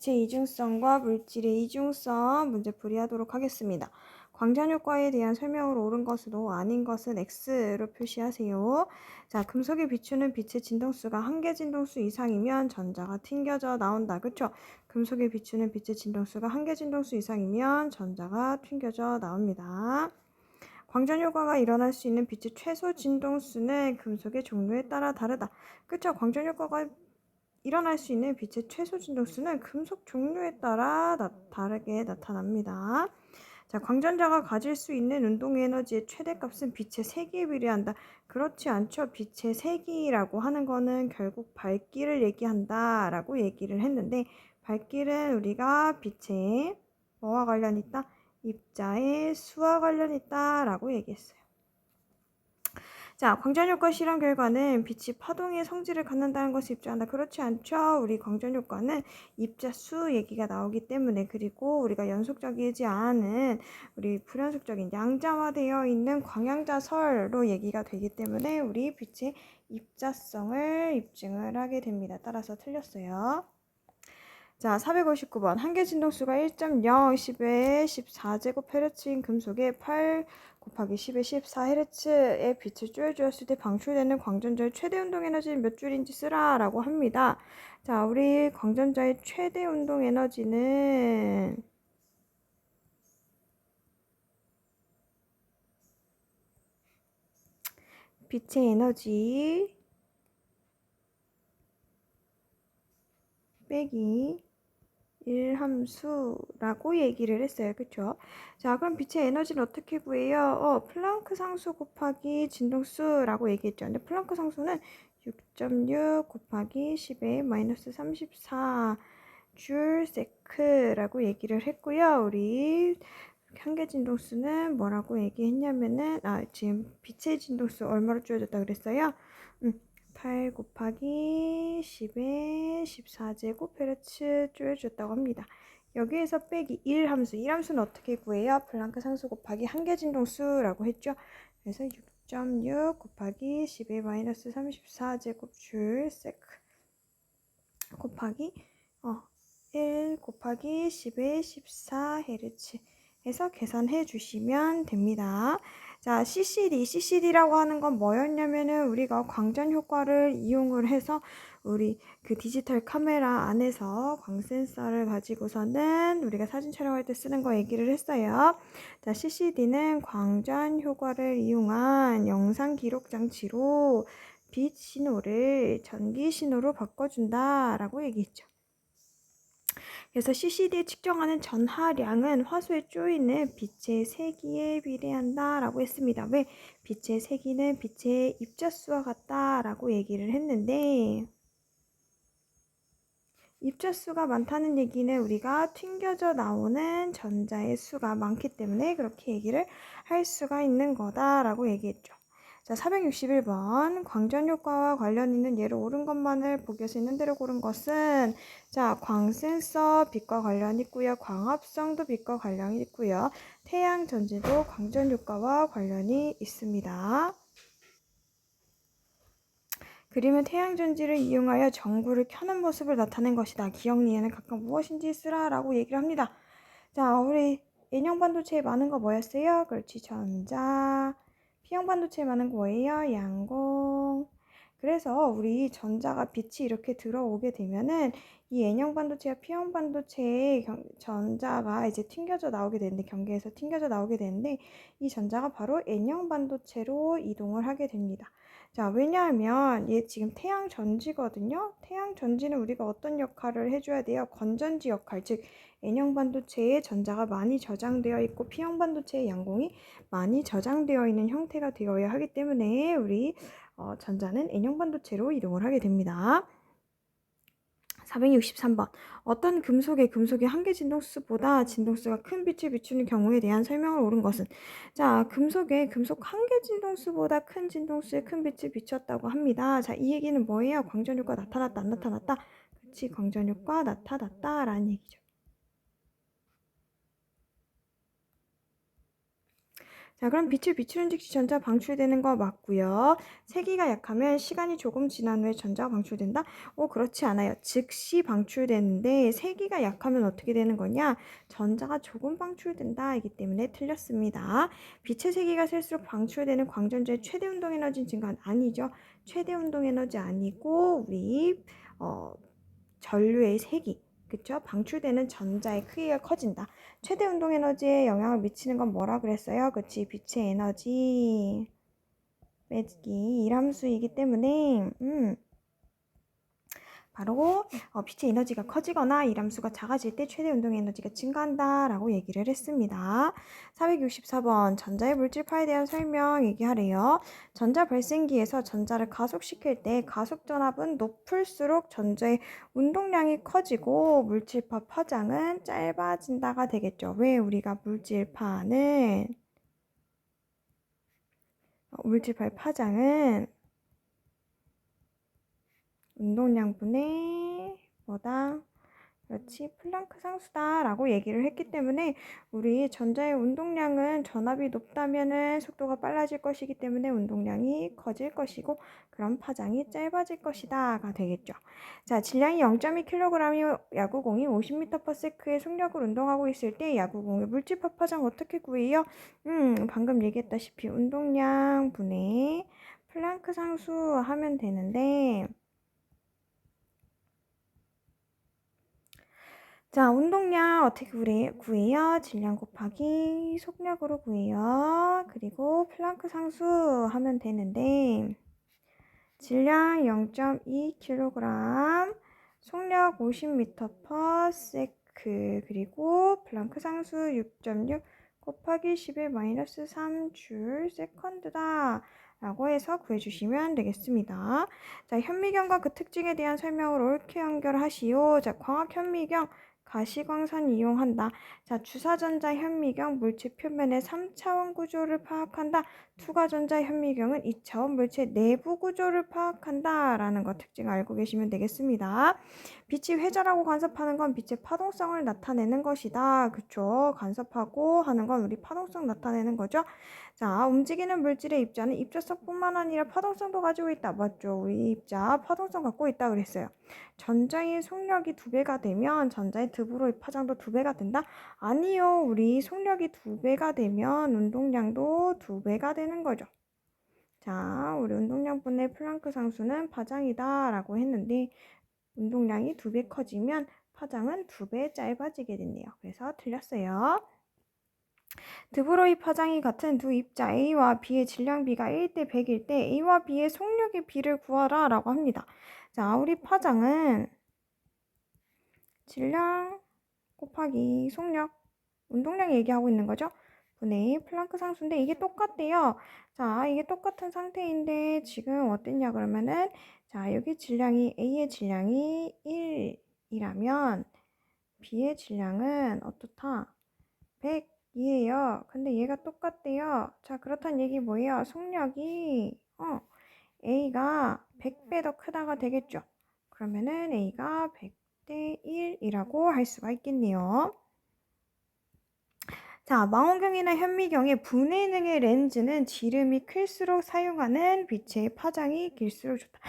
빛의 이중성과 물질의 이중성 문제 풀이하도록 하겠습니다. 광전효과에 대한 설명으로 옳은 것은 O, 아닌 것은 X로 표시하세요. 자, 금속에 비추는 빛의 진동수가 한 개 진동수 이상이면 전자가 튕겨져 나온다. 그쵸? 금속에 비추는 빛의 진동수가 한 개 진동수 이상이면 전자가 튕겨져 나옵니다. 광전효과가 일어날 수 있는 빛의 최소 진동수는 금속의 종류에 따라 다르다. 그쵸? 광전효과가 일어날 수 있는 빛의 최소 진동수는 금속 종류에 따라 다르게 나타납니다. 자, 광전자가 가질 수 있는 운동 에너지의 최대값은 빛의 세기에 비례한다. 그렇지 않죠. 빛의 세기라고 하는 거는 결국 밝기를 얘기한다 라고 얘기를 했는데, 밝기는 우리가 빛의 뭐와 관련 있다? 입자의 수와 관련 있다 라고 얘기했어요. 자, 광전효과 실험 결과는 빛이 파동의 성질을 갖는다는 것을 입증한다. 그렇지 않죠? 우리 광전효과는 입자 수 얘기가 나오기 때문에, 그리고 우리가 연속적이지 않은 우리 불연속적인 양자화되어 있는 광양자설로 얘기가 되기 때문에 우리 빛의 입자성을 입증을 하게 됩니다. 따라서 틀렸어요. 자, 459번. 한 개 진동수가 1.0, 10의 14제곱헤르츠인 금속에 8 곱하기 10의 14헤르츠의 빛을 쪼여주었을 때 방출되는 광전자의 최대 운동 에너지는 몇 줄인지 쓰라 라고 합니다. 자, 우리 광전자의 최대 운동 에너지는 빛의 에너지 빼기 1함수라고 얘기를 했어요. 그쵸? 자, 그럼 빛의 에너지를 어떻게 구해요? 플랑크 상수 곱하기 진동수라고 얘기했죠. 근데 플랑크 상수는 6.6 곱하기 10의 마이너스 34 줄 세크라고 얘기를 했고요. 우리 한계 진동수는 뭐라고 얘기했냐면은, 지금 빛의 진동수 얼마로 줄여졌다 그랬어요? 8 곱하기 10의 14제곱헤르츠 줄여줬다고 합니다. 여기에서 빼기 1함수, 1함수는 어떻게 구해요? 플랑크 상수 곱하기 한계 진동수라고 했죠. 그래서 6.6 곱하기 10의 마이너스 34제곱 줄 세크 곱하기 1 곱하기 10의 14헤르츠 해서 계산해 주시면 됩니다. 자, CCD라고 하는 건 뭐였냐면은 우리가 광전 효과를 이용을 해서 우리 그 디지털 카메라 안에서 광 센서를 가지고서는 우리가 사진 촬영할 때 쓰는 거 얘기를 했어요. 자, CCD는 광전 효과를 이용한 영상 기록 장치로 빛 신호를 전기 신호로 바꿔준다 라고 얘기했죠. 그래서 CCD에 측정하는 전하량은 화소에 쪼이는 빛의 세기에 비례한다 라고 했습니다. 왜? 빛의 세기는 빛의 입자수와 같다 라고 얘기를 했는데, 입자수가 많다는 얘기는 우리가 튕겨져 나오는 전자의 수가 많기 때문에 그렇게 얘기를 할 수가 있는 거다 라고 얘기했죠. 자, 461번. 광전효과와 관련 있는 예로 옳은 것만을 보기에서 있는 대로 고른 것은, 자, 광센서 빛과 관련 있고요. 광합성도 빛과 관련이 있고요. 태양전지도 광전효과와 관련이 있습니다. 그림은 태양전지를 이용하여 전구를 켜는 모습을 나타낸 것이다. 기억니에는 각각 무엇인지 쓰라 라고 얘기를 합니다. 자, 우리 N형 반도체에 많은 거 뭐였어요? 그렇지, 전자. P형 반도체에 많은 거 뭐예요? 양공. 그래서 우리 전자가 빛이 이렇게 들어오게 되면은 이 N형 반도체와 P형 반도체의 전자가 이제 튕겨져 나오게 되는데, 경계에서 튕겨져 나오게 되는데, 이 전자가 바로 N형 반도체로 이동을 하게 됩니다. 자, 왜냐하면 얘 지금 태양 전지거든요. 태양 전지는 우리가 어떤 역할을 해줘야 돼요? 건전지 역할, 즉 N형 반도체에 전자가 많이 저장되어 있고 P형 반도체의 양공이 많이 저장되어 있는 형태가 되어야 하기 때문에 우리 전자는 N형 반도체로 이동을 하게 됩니다. 463번. 어떤 금속의 한계 진동수보다 진동수가 큰 빛을 비추는 경우에 대한 설명을 옳은 것은? 자, 금속 한계 진동수보다 큰 진동수에 큰 빛을 비췄다고 합니다. 자, 이 얘기는 뭐예요? 광전효과 나타났다, 안 나타났다? 그렇지, 광전효과 나타났다 라는 얘기죠. 자, 그럼 빛을 비추는 즉시 전자 방출되는 거 맞고요. 세기가 약하면 시간이 조금 지난 후에 전자가 방출된다? 그렇지 않아요. 즉시 방출되는데 세기가 약하면 어떻게 되는 거냐? 전자가 조금 방출된다. 이기 때문에 틀렸습니다. 빛의 세기가 셀수록 방출되는 광전자의 최대 운동 에너지는 증가한 아니죠. 최대 운동 에너지 아니고 우리 전류의 세기. 그쵸? 방출되는 전자의 크기가 커진다. 최대 운동 에너지에 영향을 미치는 건 뭐라 그랬어요? 그치? 빛의 에너지 빼기 1함수이기 때문에 바로 빛의 에너지가 커지거나 이함수가 작아질 때 최대 운동 에너지가 증가한다 라고 얘기를 했습니다. 464번 전자의 물질파에 대한 설명 얘기하래요. 전자 발생기에서 전자를 가속시킬 때 가속전압은 높을수록 전자의 운동량이 커지고 물질파 파장은 짧아진다가 되겠죠. 왜 우리가 물질파의 파장은 운동량분의 뭐다? 그렇지, 플랑크 상수다 라고 얘기를 했기 때문에 우리 전자의 운동량은 전압이 높다면은 속도가 빨라질 것이기 때문에 운동량이 커질 것이고 그럼 파장이 짧아질 것이다가 되겠죠. 자, 질량이 0.2kg의 야구공이 50m/s의 속력을 운동하고 있을 때 야구공의 물질파 파장 어떻게 구해요? 방금 얘기했다시피 운동량 분의 플랑크 상수 하면 되는데 자, 운동량 어떻게 구해요? 질량 곱하기 속력으로 구해요. 그리고 플랑크 상수 하면 되는데 질량 0.2kg, 속력 50m/s 그리고 플랑크 상수 6.6 곱하기 10^-3줄/세컨드다 라고 해서 구해주시면 되겠습니다. 자, 현미경과 그 특징에 대한 설명을 옳게 연결하시오. 자, 광학 현미경 가시광선 이용한다. 자, 주사전자 현미경 물체 표면의 3차원 구조를 파악한다. 투과전자 현미경은 2차원 물체 내부 구조를 파악한다 라는 거 특징 알고 계시면 되겠습니다. 빛이 회전하고 간섭하는 건 빛의 파동성을 나타내는 것이다. 그쵸? 간섭하고 하는 건 우리 파동성 나타내는 거죠. 자, 움직이는 물질의 입자는 입자성뿐만 아니라 파동성도 가지고 있다. 맞죠? 우리 입자 파동성 갖고 있다 그랬어요. 전자의 속력이 2배가 되면 전자의 드브로이 파장도 2배가 된다? 아니요. 우리 속력이 2배가 되면 운동량도 2배가 되는 거죠. 자, 우리 운동량분의 플랑크 상수는 파장이다 라고 했는데 운동량이 2배 커지면 파장은 2배 짧아지게 됐네요. 그래서 틀렸어요. 드브로이 파장이 같은 두 입자 A와 B의 질량 B가 1대 100일 때 A와 B의 속력의 B를 구하라 라고 합니다. 자, 우리 파장은 질량 곱하기 속력, 운동량 얘기하고 있는 거죠. 분의 플랑크 상수인데 이게 똑같대요. 자, 이게 똑같은 상태인데 지금 어땠냐 그러면은 자, 여기 질량이 A의 질량이 1이라면 B의 질량은 어떻다? 100이에요. 근데 얘가 똑같대요. 자, 그렇다는 얘기 뭐예요? 속력이 A가 100배 더 크다가 되겠죠. 그러면은 A가 100대 1이라고 할 수가 있겠네요. 자, 망원경이나 현미경의 분해능의 렌즈는 지름이 클수록 사용하는 빛의 파장이 길수록 좋다.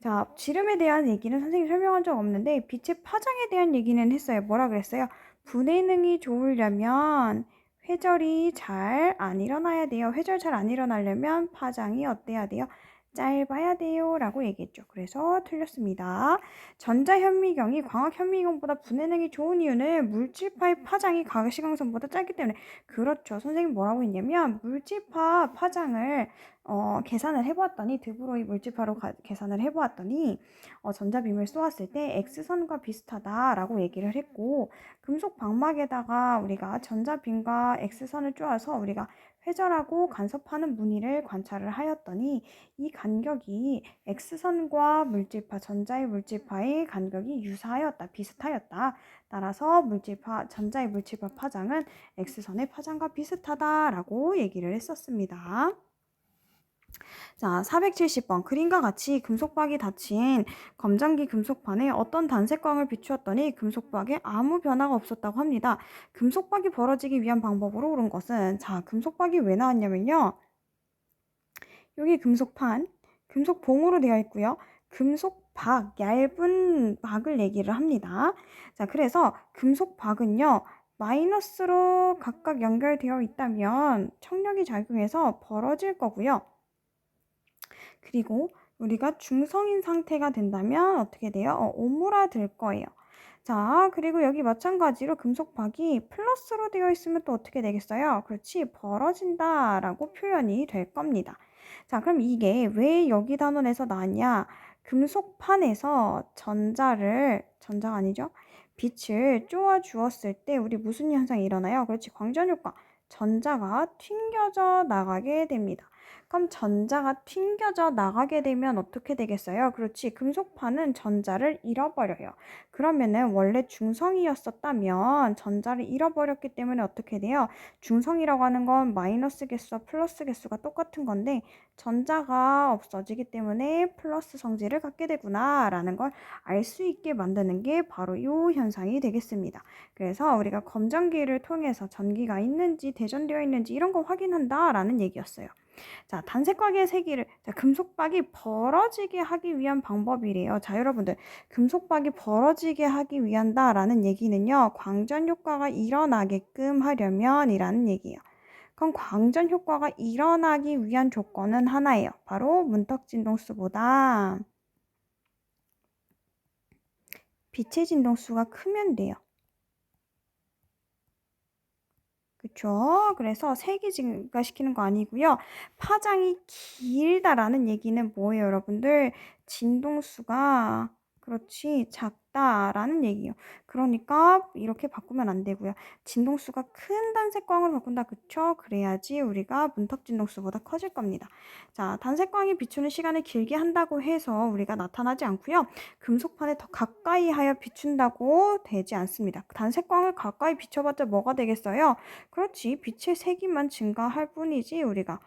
자, 지름에 대한 얘기는 선생님이 설명한 적 없는데 빛의 파장에 대한 얘기는 했어요. 뭐라 그랬어요? 분해능이 좋으려면 회절이 잘 안 일어나야 돼요. 회절 잘 안 일어나려면 파장이 어때야 돼요? 짧아야 돼요 라고 얘기했죠. 그래서 틀렸습니다. 전자현미경이 광학현미경보다 분해능이 좋은 이유는 물질파의 파장이 가시광선보다 짧기 때문에. 그렇죠. 선생님 뭐라고 했냐면 물질파 파장을 계산을 해보았더니 드브로이 물질파로 계산을 해보았더니 전자빔을 쏘았을 때 X선과 비슷하다라고 얘기를 했고 금속 방막에다가 우리가 전자빔과 X선을 쪼아서 우리가 회절하고 간섭하는 무늬를 관찰을 하였더니 이 간격이 X선과 물질파, 전자의 물질파의 간격이 유사하였다, 비슷하였다. 따라서 전자의 물질파 파장은 X선의 파장과 비슷하다라고 얘기를 했었습니다. 자, 470번. 그림과 같이 금속박이 닫힌 검정기 금속판에 어떤 단색광을 비추었더니 금속박에 아무 변화가 없었다고 합니다. 금속박이 벌어지기 위한 방법으로 옳은 것은, 자, 금속박이 왜 나왔냐면요. 여기 금속판, 금속봉으로 되어 있고요. 금속박, 얇은 박을 얘기를 합니다. 자, 그래서 금속박은요. 마이너스로 각각 연결되어 있다면 청력이 작용해서 벌어질 거고요. 그리고 우리가 중성인 상태가 된다면 어떻게 돼요? 오므라들 거예요. 자, 그리고 여기 마찬가지로 금속박이 플러스로 되어 있으면 또 어떻게 되겠어요? 그렇지, 벌어진다라고 표현이 될 겁니다. 자, 그럼 이게 왜 여기 단원에서 나왔냐? 금속판에서 전자가 아니죠? 빛을 쪼아 주었을 때 우리 무슨 현상이 일어나요? 그렇지, 광전효과. 전자가 튕겨져 나가게 됩니다. 그럼 전자가 튕겨져 나가게 되면 어떻게 되겠어요? 그렇지, 금속판은 전자를 잃어버려요. 그러면은 원래 중성이었었다면 전자를 잃어버렸기 때문에 어떻게 돼요? 중성이라고 하는 건 마이너스 개수와 플러스 개수가 똑같은 건데 전자가 없어지기 때문에 플러스 성질을 갖게 되구나 라는 걸 알 수 있게 만드는 게 바로 이 현상이 되겠습니다. 그래서 우리가 검전기를 통해서 전기가 있는지 대전되어 있는지 이런 거 확인한다 라는 얘기였어요. 자, 단색곽의 세기를, 자, 금속박이 벌어지게 하기 위한 방법이래요. 자, 여러분들, 금속박이 벌어지게 하기 위한다라는 얘기는요, 광전 효과가 일어나게끔 하려면 이라는 얘기예요. 그럼 광전 효과가 일어나기 위한 조건은 하나예요. 바로 문턱 진동수보다 빛의 진동수가 크면 돼요. 그쵸? 그래서 색이 증가시키는 거 아니고요. 파장이 길다라는 얘기는 뭐예요, 여러분들? 진동수가 그렇지 작다라는 얘기예요. 그러니까 이렇게 바꾸면 안 되고요. 진동수가 큰 단색광으로 바꾼다. 그쵸? 그래야지 우리가 문턱 진동수보다 커질 겁니다. 자, 단색광이 비추는 시간을 길게 한다고 해서 우리가 나타나지 않고요. 금속판에 더 가까이 하여 비춘다고 되지 않습니다. 단색광을 가까이 비춰봤자 뭐가 되겠어요? 그렇지. 빛의 세기만 증가할 뿐이지 우리가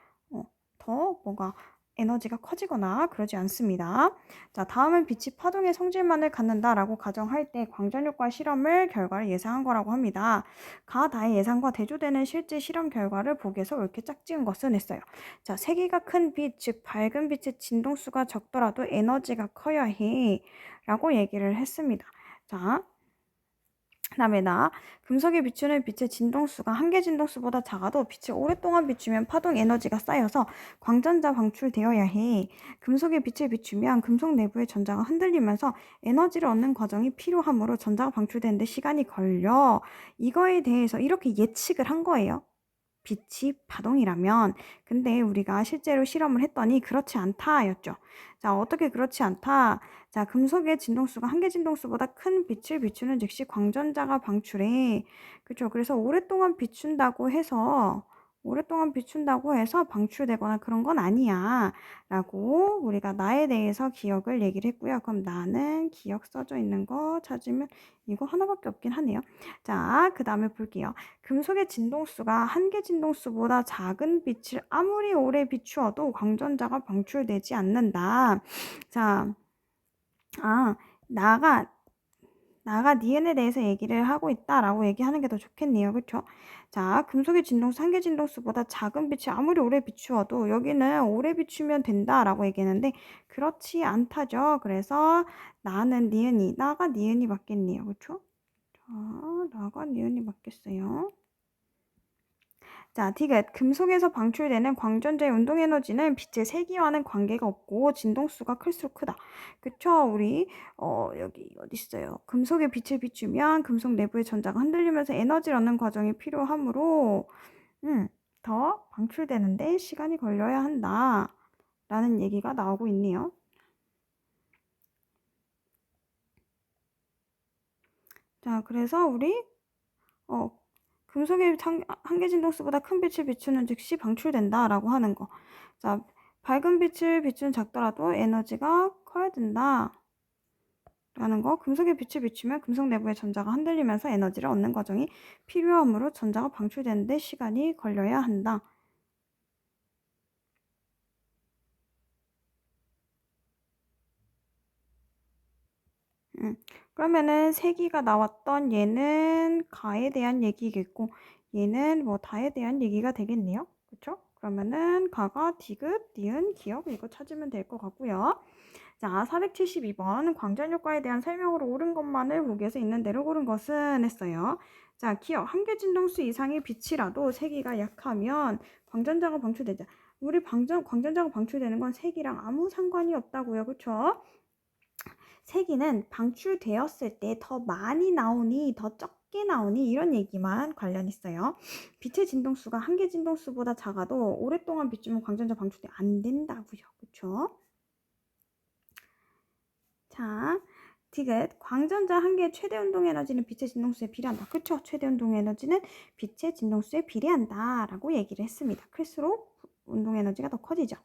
더 뭐가 에너지가 커지거나 그러지 않습니다. 자, 다음은 빛이 파동의 성질만을 갖는다라고 가정할 때 광전효과 실험을 결과를 예상한 거라고 합니다. 가다의 예상과 대조되는 실제 실험 결과를 보기에서 옳게 짝지은 것은 했어요. 자, 세기가 큰 빛, 즉 밝은 빛의 진동수가 적더라도 에너지가 커야 해 라고 얘기를 했습니다. 자, 그다음에 금속에 비추는 빛의 진동수가 한계 진동수보다 작아도 빛을 오랫동안 비추면 파동 에너지가 쌓여서 광전자 방출되어야 해. 금속에 빛을 비추면 금속 내부의 전자가 흔들리면서 에너지를 얻는 과정이 필요하므로 전자가 방출되는데 시간이 걸려. 이거에 대해서 이렇게 예측을 한 거예요. 빛이 파동이라면. 근데 우리가 실제로 실험을 했더니 그렇지 않다였죠. 자, 어떻게 그렇지 않다? 자, 금속의 진동수가 한계 진동수보다 큰 빛을 비추는 즉시 광전자가 방출해. 그렇죠. 그래서 오랫동안 비춘다고 해서 방출되거나 그런 건 아니야. 라고 우리가 나에 대해서 기억을 얘기를 했고요. 그럼 나는 기억 써져 있는 거 찾으면 이거 하나밖에 없긴 하네요. 자, 그 다음에 볼게요. 금속의 진동수가 한계 진동수보다 작은 빛을 아무리 오래 비추어도 광전자가 방출되지 않는다. 자, 나가 니은에 대해서 얘기를 하고 있다라고 얘기하는 게 더 좋겠네요. 그렇죠? 자, 금속의 진동수, 한계 진동수보다 작은 빛이 아무리 오래 비추어도 여기는 오래 비추면 된다라고 얘기했는데 그렇지 않다죠. 그래서 나가 니은이 맞겠네요. 그렇죠? 자, 나가 니은이 맞겠어요. 자, 디귿. 금속에서 방출되는 광전자의 운동에너지는 빛의 세기와는 관계가 없고 진동수가 클수록 크다. 그쵸? 우리 여기 어디 있어요? 금속에 빛을 비추면 금속 내부의 전자가 흔들리면서 에너지를 얻는 과정이 필요하므로 더 방출되는데 시간이 걸려야 한다. 라는 얘기가 나오고 있네요. 자, 그래서 우리 금속의 한계 진동수보다 큰 빛을 비추는 즉시 방출된다라고 하는 거. 자, 밝은 빛을 비추는 작더라도 에너지가 커야 된다. 라는 거. 금속의 빛을 비추면 금속 내부의 전자가 흔들리면서 에너지를 얻는 과정이 필요하므로 전자가 방출되는데 시간이 걸려야 한다. 그러면은 세기가 나왔던 얘는 가에 대한 얘기겠고 얘는 뭐 다에 대한 얘기가 되겠네요. 그쵸? 그러면은 가가 디귿, 니은, 기역 이거 찾으면 될 것 같고요. 자, 472번 광전효과에 대한 설명으로 옳은 것만을 보기에서 있는 대로 고른 것은 했어요. 자, 기억 한계 진동수 이상의 빛이라도 세기가 약하면 광전자가 방출되자. 우리 광전자가 방출되는 건 세기랑 아무 상관이 없다고요. 그쵸? 세기는 방출되었을 때 더 많이 나오니 더 적게 나오니 이런 얘기만 관련 있어요. 빛의 진동수가 한계 진동수보다 작아도 오랫동안 비추면 광전자 방출이 안 된다고요. 그쵸? 자, 디귿 광전자 한 개의 최대 운동 에너지는 빛의 진동수에 비례한다. 그쵸? 최대 운동 에너지는 빛의 진동수에 비례한다 라고 얘기를 했습니다. 클수록 운동 에너지가 더 커지죠.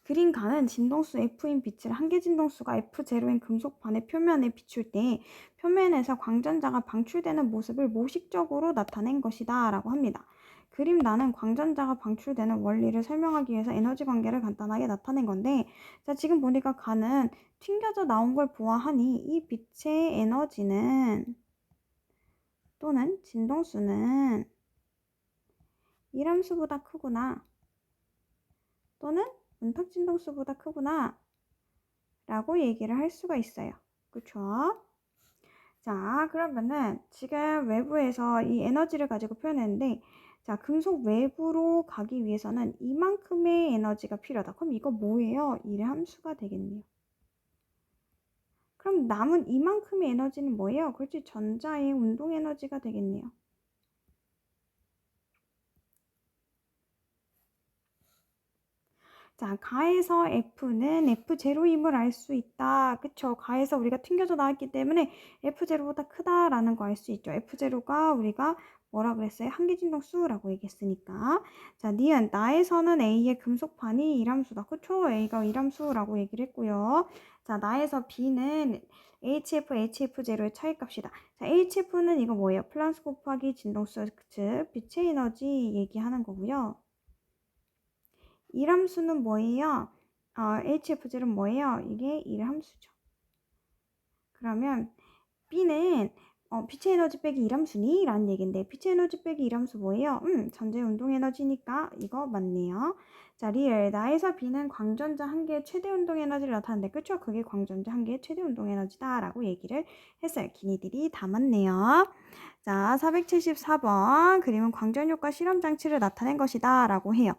그린 가는 진동수 F인 빛을 한계 진동수가 F0인 금속판의 표면에 비출 때 표면에서 광전자가 방출되는 모습을 모식적으로 나타낸 것이다 라고 합니다. 그림 나는 광전자가 방출되는 원리를 설명하기 위해서 에너지 관계를 간단하게 나타낸 건데, 자, 지금 보니까 가는 튕겨져 나온 걸 보아하니 이 빛의 에너지는 또는 진동수는 이함수보다 크구나 또는 문탁 진동수보다 크구나 라고 얘기를 할 수가 있어요. 그쵸? 자, 그러면은 지금 외부에서 이 에너지를 가지고 표현했는데, 자, 금속 외부로 가기 위해서는 이만큼의 에너지가 필요하다. 그럼 이거 뭐예요? 일의 함수가 되겠네요. 그럼 남은 이만큼의 에너지는 뭐예요? 그렇지, 전자의 운동 에너지가 되겠네요. 자, 가에서 F는 F0임을 알 수 있다. 그쵸? 가에서 우리가 튕겨져 나왔기 때문에 F0보다 크다라는 거 알 수 있죠. F0가 우리가 뭐라 그랬어요? 한계진동수라고 얘기했으니까. 자, 니은 나에서는 A의 금속판이 일함수다. 그쵸? A가 일함수라고 얘기를 했고요. 자, 나에서 B는 HF, HF0의 차이값이다. 자, HF는 이거 뭐예요? 플란스 곱하기 진동수, 즉 빛의 에너지 얘기하는 거고요. 일함수는 뭐예요? HF0는 뭐예요? 이게 일함수죠. 그러면 B는 빛의 에너지 빼기 일함수니? 라는 얘기인데 빛의 에너지 빼기 일함수 뭐예요? 전자의 운동 에너지니까 이거 맞네요. 자, 리을 나에서 B는 광전자 한 개의 최대 운동 에너지를 나타내는데 그쵸? 그게 광전자 한 개의 최대 운동 에너지다 라고 얘기를 했어요. 기니들이 다 맞네요. 자, 474번 그림은 광전효과 실험장치를 나타낸 것이다 라고 해요.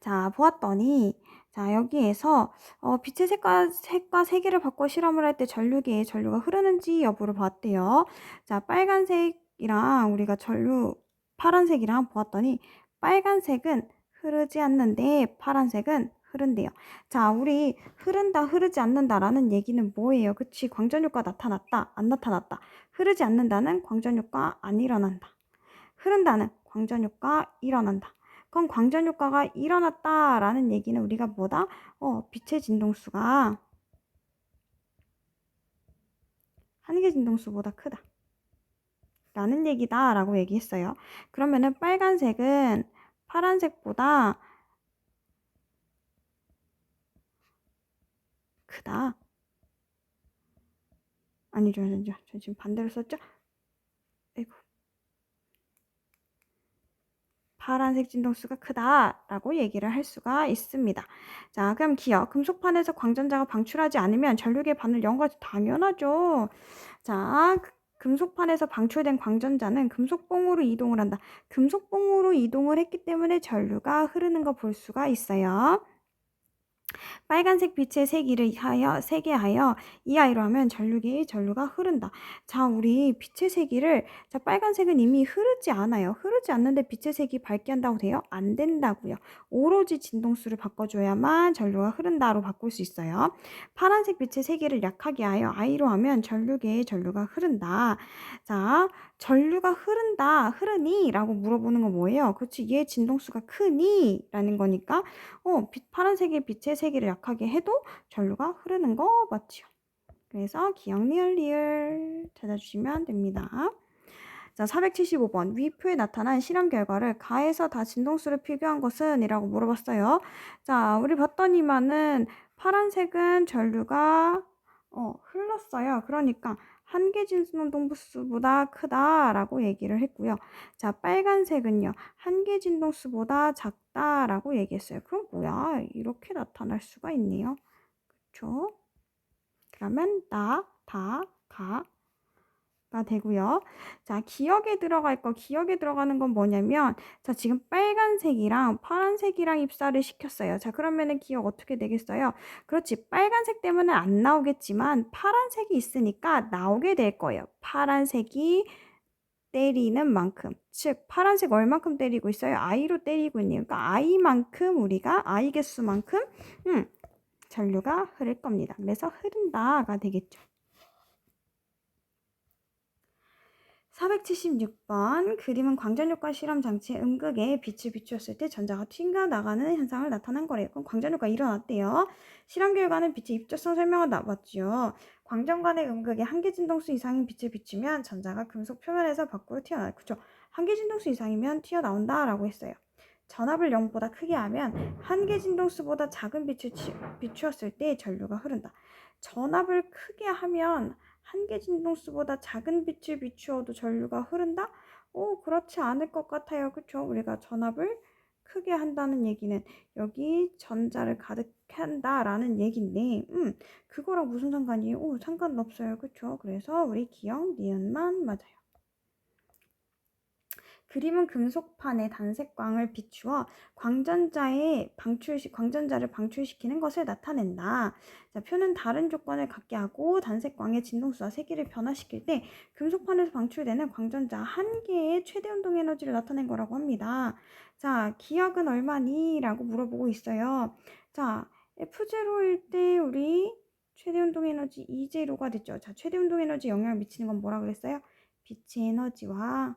자, 보았더니 자, 여기에서 빛의 색과 세기를 바꿔 실험을 할 때 전류계에 전류가 흐르는지 여부를 봤대요. 자, 빨간색이랑 우리가 파란색이랑 보았더니 빨간색은 흐르지 않는데 파란색은 흐른대요. 자, 우리 흐른다, 흐르지 않는다라는 얘기는 뭐예요? 그치? 광전효과 나타났다, 안 나타났다. 흐르지 않는다는 광전효과 안 일어난다. 흐른다는 광전효과 일어난다. 그럼 광전효과가 일어났다라는 얘기는 우리가 뭐다? 빛의 진동수가 한계 진동수보다 크다. 라는 얘기다 라고 얘기했어요. 그러면은 빨간색은 파란색보다 크다. 아니죠. 저 지금 반대로 썼죠? 아이고. 파란색 진동수가 크다라고 얘기를 할 수가 있습니다. 자, 그럼 기억. 금속판에서 광전자가 방출하지 않으면 전류계 반을 연구하지 당연하죠. 자, 금속판에서 방출된 광전자는 금속봉으로 이동을 한다. 금속봉으로 이동을 했기 때문에 전류가 흐르는 거 볼 수가 있어요. 빨간색 빛의 세게 하여 이 아이로 하면 전류가 흐른다. 자, 우리 빛의 세기를 자, 빨간색은 이미 흐르지 않아요. 흐르지 않는데 빛의 색이 밝게 한다고 돼요? 안 된다고요. 오로지 진동수를 바꿔줘야만 전류가 흐른다로 바꿀 수 있어요. 파란색 빛의 세기를 약하게 하여 I로 하면 전류계에 전류가 흐른다. 자, 전류가 흐르니? 라고 물어보는 건 뭐예요? 그렇지, 얘 진동수가 크니? 라는 거니까 파란색의 빛의 세기를 약하게 해도 전류가 흐르는 거 맞죠? 그래서 기억 리을 찾아주시면 됩니다. 자, 475번 위표에 나타난 실험 결과를 가에서 다 진동수를 필요한 것은? 이라고 물어봤어요. 자, 우리 봤더니만은 파란색은 전류가 흘렀어요. 그러니까 한계 진동수보다 크다라고 얘기를 했고요. 자, 빨간색은요. 한계 진동수보다 작다라고 얘기했어요. 그럼 뭐야? 이렇게 나타날 수가 있네요. 그렇죠? 그러면 나, 다, 가 되고요. 자, 기억에 들어가는 건 뭐냐면, 자, 지금 빨간색이랑 파란색이랑 입사를 시켰어요. 자, 그러면은 기억 어떻게 되겠어요? 그렇지, 빨간색 때문에 안 나오겠지만 파란색이 있으니까 나오게 될 거예요. 파란색이 때리는 만큼, 즉 파란색 얼만큼 때리고 있어요? I로 때리고 있네요. 그러니까 I만큼 우리가 I 개수만큼 전류가 흐를 겁니다. 그래서 흐른다가 되겠죠. 476번 그림은 광전효과 실험장치의 음극에 빛을 비추었을 때 전자가 튕겨나가는 현상을 나타난 거래요. 그럼 광전효과 일어났대요. 실험 결과는 빛의 입자성 설명하다 맞죠? 광전관의 음극에 한계 진동수 이상인 빛을 비추면 전자가 금속 표면에서 밖으로 튀어나와요. 그쵸? 한계 진동수 이상이면 튀어나온다 라고 했어요. 전압을 0보다 크게 하면 한계 진동수보다 작은 빛을 비추었을 때 전류가 흐른다. 전압을 크게 하면 한계 진동수보다 작은 빛을 비추어도 전류가 흐른다? 그렇지 않을 것 같아요. 그쵸? 우리가 전압을 크게 한다는 얘기는 여기 전자를 가득 한다라는 얘기인데, 그거랑 무슨 상관이에요? 상관은 없어요. 그쵸? 그래서 우리 기억, 니은만 맞아요. 그림은 금속판에 단색광을 비추어 광전자를 방출시키는 것을 나타낸다. 자, 표는 다른 조건을 갖게 하고 단색광의 진동수와 세기를 변화시킬 때 금속판에서 방출되는 광전자 한 개의 최대 운동 에너지를 나타낸 거라고 합니다. 자, 기억은 얼마니? 라고 물어보고 있어요. 자, F0일 때 우리 최대 운동 에너지 E0가 됐죠. 자, 최대 운동 에너지 영향을 미치는 건 뭐라 그랬어요? 빛의 에너지와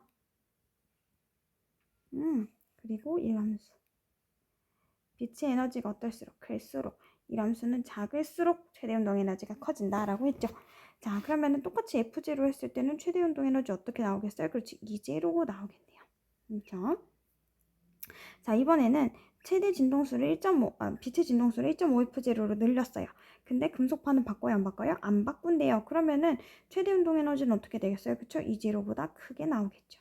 그리고 일함수. 빛의 에너지가 어떨수록 클수록 일함수는 작을수록 최대 운동 에너지가 커진다라고 했죠. 자, 그러면은 똑같이 F0 했을 때는 최대 운동 에너지 어떻게 나오겠어요? 그렇지, E0 나오겠네요. 그렇죠? 자, 이번에는 최대 진동수를 1.5, 빛의 진동수를 1.5F0로 늘렸어요. 근데 금속판은 바꿔요, 안 바꿔요? 안 바꾼대요. 그러면은 최대 운동 에너지는 어떻게 되겠어요? 그쵸? E0보다 크게 나오겠죠.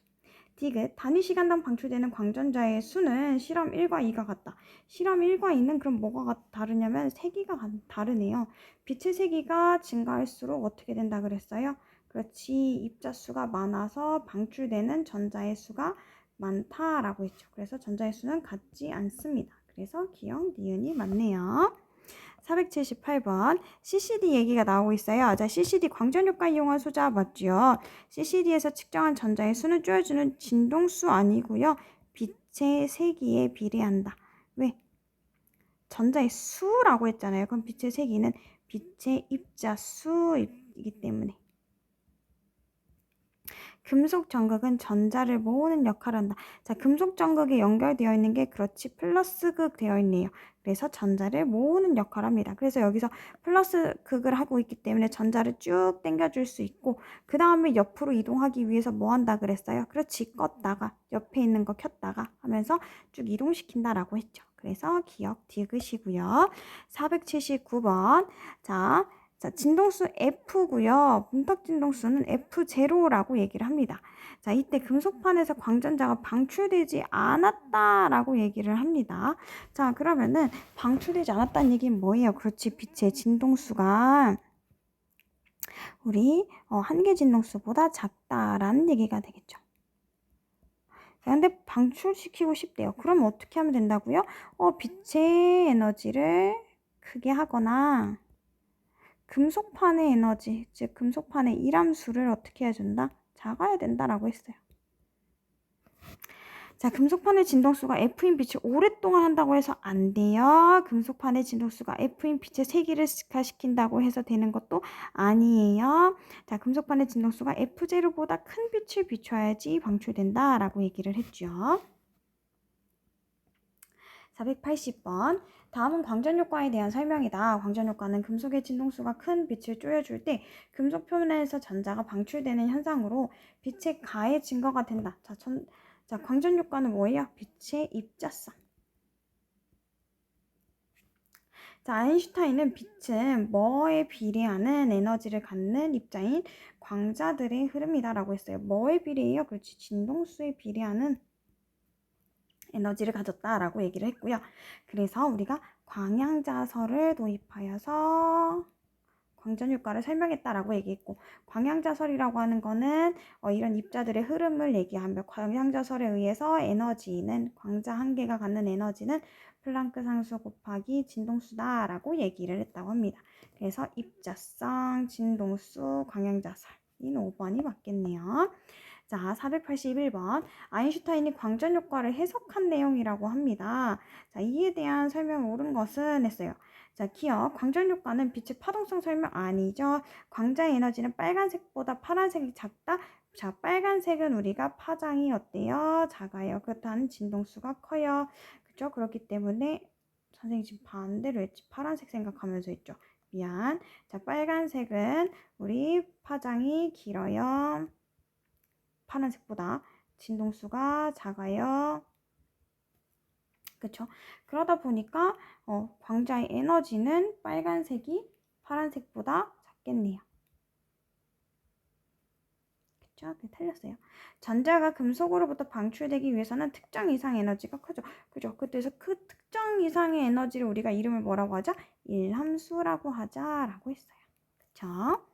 디귿, 단위 시간당 방출되는 광전자의 수는 실험 1과 2가 같다. 실험 1과 2는 그럼 뭐가 다르냐면 세기가 다르네요. 빛의 세기가 증가할수록 어떻게 된다 그랬어요? 그렇지, 입자수가 많아서 방출되는 전자의 수가 많다라고 했죠. 그래서 전자의 수는 같지 않습니다. 그래서 기억, 니은이 맞네요. 478번 CCD 얘기가 나오고 있어요. 자, CCD 광전효과 이용한 소자 맞죠? CCD에서 측정한 전자의 수는 쪼여주는 진동수 아니고요. 빛의 세기에 비례한다. 왜? 전자의 수라고 했잖아요. 그럼 빛의 세기는 빛의 입자수이기 때문에. 금속 전극은 전자를 모으는 역할을 한다. 자, 금속 전극에 연결되어 있는 게 그렇지 플러스 극 되어 있네요. 그래서 전자를 모으는 역할을 합니다. 그래서 여기서 플러스 극을 하고 있기 때문에 전자를 쭉 당겨줄 수 있고 그 다음에 옆으로 이동하기 위해서 뭐 한다 그랬어요? 그렇지, 껐다가 옆에 있는 거 켰다가 하면서 쭉 이동시킨다라고 했죠. 그래서 기억 디귿이고요. 479번 자, 진동수 F고요. 문탁 진동수는 F0라고 얘기를 합니다. 자, 이때 금속판에서 광전자가 방출되지 않았다라고 얘기를 합니다. 자, 그러면은 방출되지 않았다는 얘기는 뭐예요? 그렇지, 빛의 진동수가 우리 한계 진동수보다 작다라는 얘기가 되겠죠. 자, 근데 방출시키고 싶대요. 그럼 어떻게 하면 된다고요? 빛의 에너지를 크게 하거나 금속판의 에너지, 즉 금속판의 일함수를 어떻게 해준다? 작아야 된다라고 했어요. 자, 금속판의 진동수가 F인 빛을 오랫동안 한다고 해서 안 돼요. 금속판의 진동수가 F인 빛의 세기를 시킨다고 해서 되는 것도 아니에요. 자, 금속판의 진동수가 F0보다 큰 빛을 비춰야지 방출된다라고 얘기를 했죠. 480번 다음은 광전효과에 대한 설명이다. 광전효과는 금속의 진동수가 큰 빛을 쪼여줄 때 금속 표면에서 전자가 방출되는 현상으로 빛의 가해 증거가 된다. 자, 광전효과는 뭐예요? 빛의 입자성. 자, 아인슈타인은 빛은 뭐에 비례하는 에너지를 갖는 입자인 광자들의 흐름이다라고 했어요. 뭐에 비례해요? 그렇지. 진동수에 비례하는 에너지를 가졌다라고 얘기를 했고요. 그래서 우리가 광양자설을 도입하여서 광전효과를 설명했다라고 얘기했고, 광양자설이라고 하는 거는 이런 입자들의 흐름을 얘기하며, 광양자설에 의해서 에너지는, 광자 한 개가 갖는 에너지는 플랑크 상수 곱하기 진동수다라고 얘기를 했다고 합니다. 그래서 입자성, 진동수, 광양자설. 이 5번이 맞겠네요. 자, 481번. 아인슈타인이 광전 효과를 해석한 내용이라고 합니다. 자, 이에 대한 설명을 옳은 것은 했어요. 자, 기억. 광전 효과는 빛의 파동성 설명 아니죠. 광자의 에너지는 빨간색보다 파란색이 작다. 자, 빨간색은 우리가 파장이 어때요? 작아요. 그렇다는 진동수가 커요. 그죠? 그렇기 때문에 선생님 지금 반대로 했지. 파란색 생각하면서 했죠. 미안. 자, 빨간색은 우리 파장이 길어요. 파란색보다 진동수가 작아요. 그쵸? 그러다 보니까 광자의 에너지는 빨간색이 파란색보다 작겠네요. 그쵸? 틀렸어요. 전자가 금속으로부터 방출되기 위해서는 특정 이상 에너지가 크죠. 그죠? 그래서 그 특정 이상의 에너지를 우리가 이름을 뭐라고 하자? 일함수라고 하자라고 했어요. 그쵸?